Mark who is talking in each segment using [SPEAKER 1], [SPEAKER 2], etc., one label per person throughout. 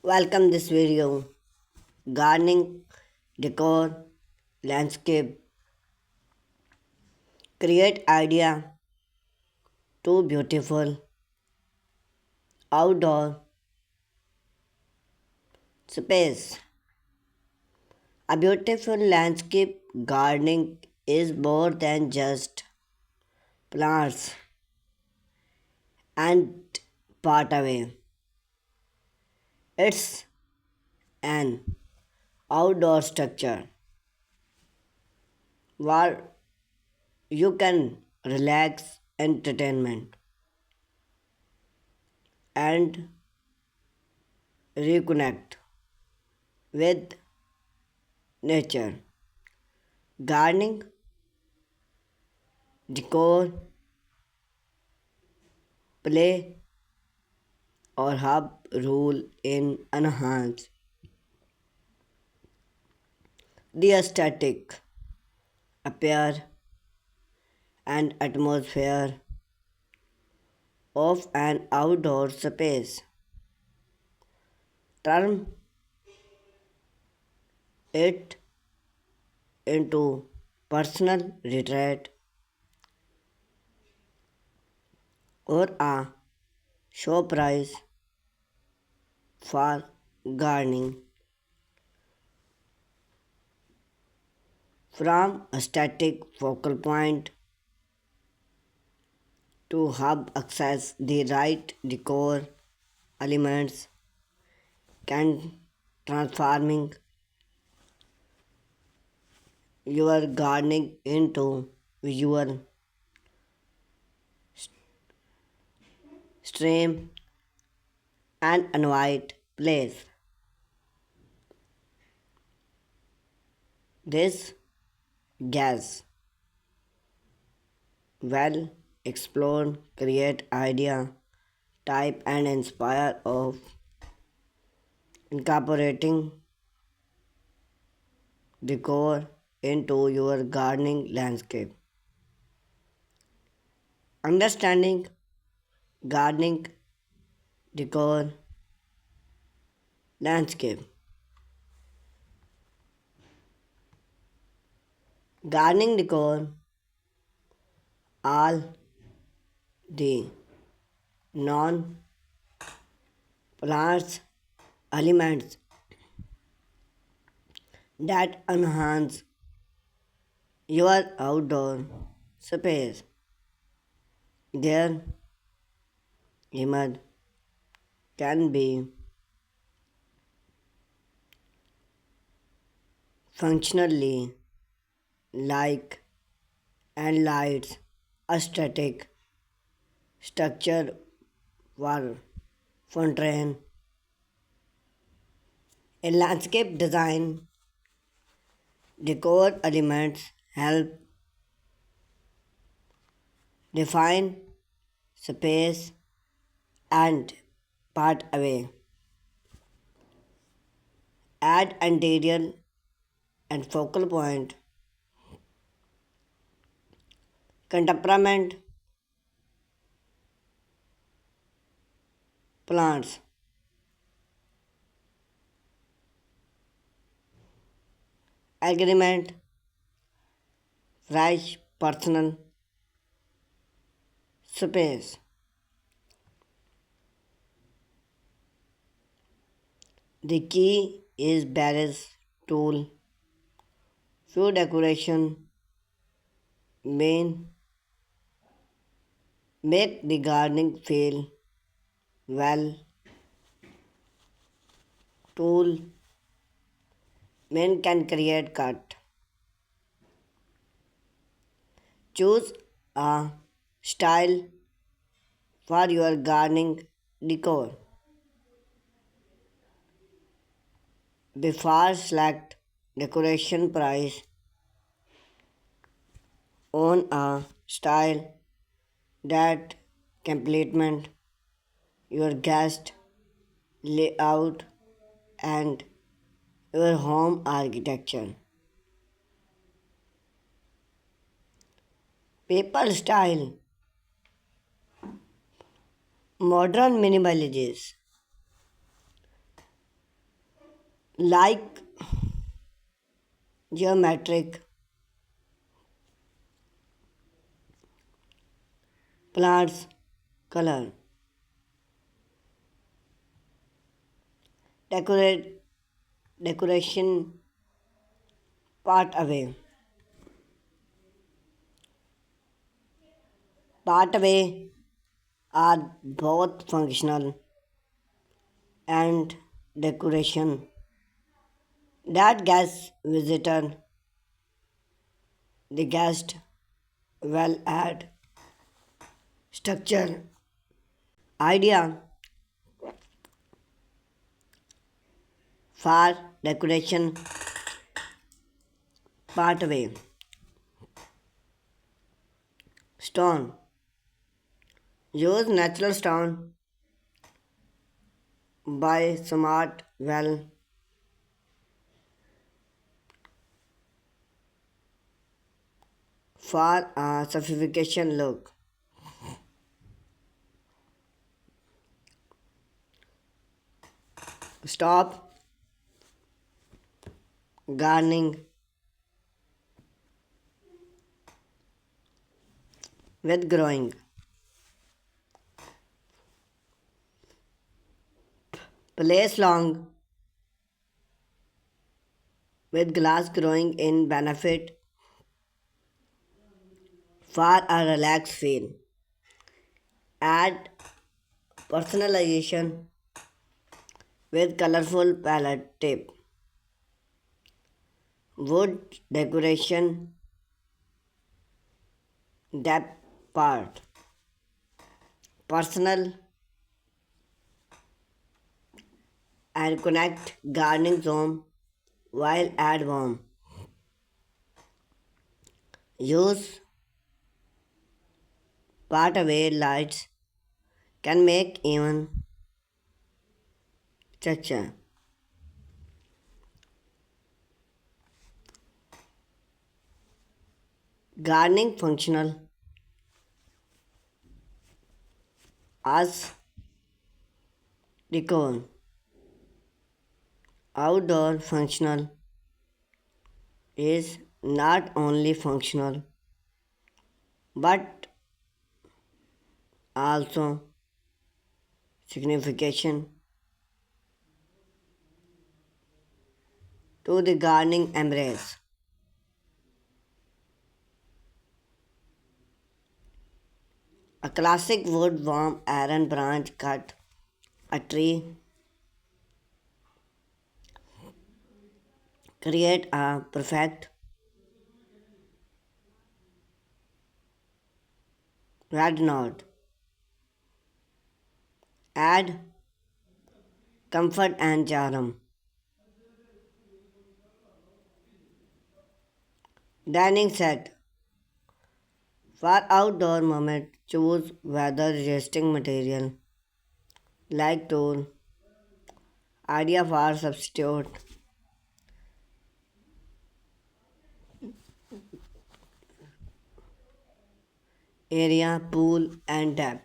[SPEAKER 1] Welcome this video. Gardening, decor, landscape. Create idea. Too beautiful. Outdoor space. A beautiful landscape gardening is more than just plants and part away. It's an outdoor structure where you can relax, entertainment, and reconnect with nature. Gardening, decor, play, or hub rule in enhance the aesthetic appear and atmosphere of an outdoor space. Turn it into personal retreat or a showprice for gardening. From a static focal point to hub access, the right decor elements can transforming your gardening into visual stream and invite place. This gas well explored create idea type and inspire of incorporating decor into your gardening landscape. Understanding gardening decor landscape. Gardening decor all the non plants elements that enhance your outdoor space. Their image can be functionally like and lights a static structure for fountain. In landscape design, decor elements help define space and part away, add interior and focal point, temperament, plants, agreement, fresh personal space. The key is Barre's tool, few decoration, main, make the gardening feel well, tool, main can create cut. Choose a style for your gardening decor. Before select decoration price on a style that complement your guest layout and your home architecture. Paper style, modern minimalism, like geometric plants color decorate decoration part away are both functional and decoration that guest visitor the guest will add structure idea for decoration pathway stone use natural stone by smart well for a sophistication look stop gardening with growing place long with glass growing in benefit for a relaxed feel add personalization with colorful palette tip wood decoration depth part personal and connect gardening zone while add warm use part away lights can make even texture gardening functional as decor outdoor functional is not only functional but also signification to the gardening embrace. A classic wood worm iron branch cut a tree create a perfect red knot. Add comfort and charm. Dining set for outdoor moment choose weather resisting material like tool idea for substitute area pool and depth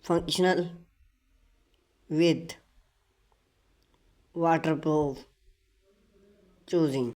[SPEAKER 1] functional with waterproof choosing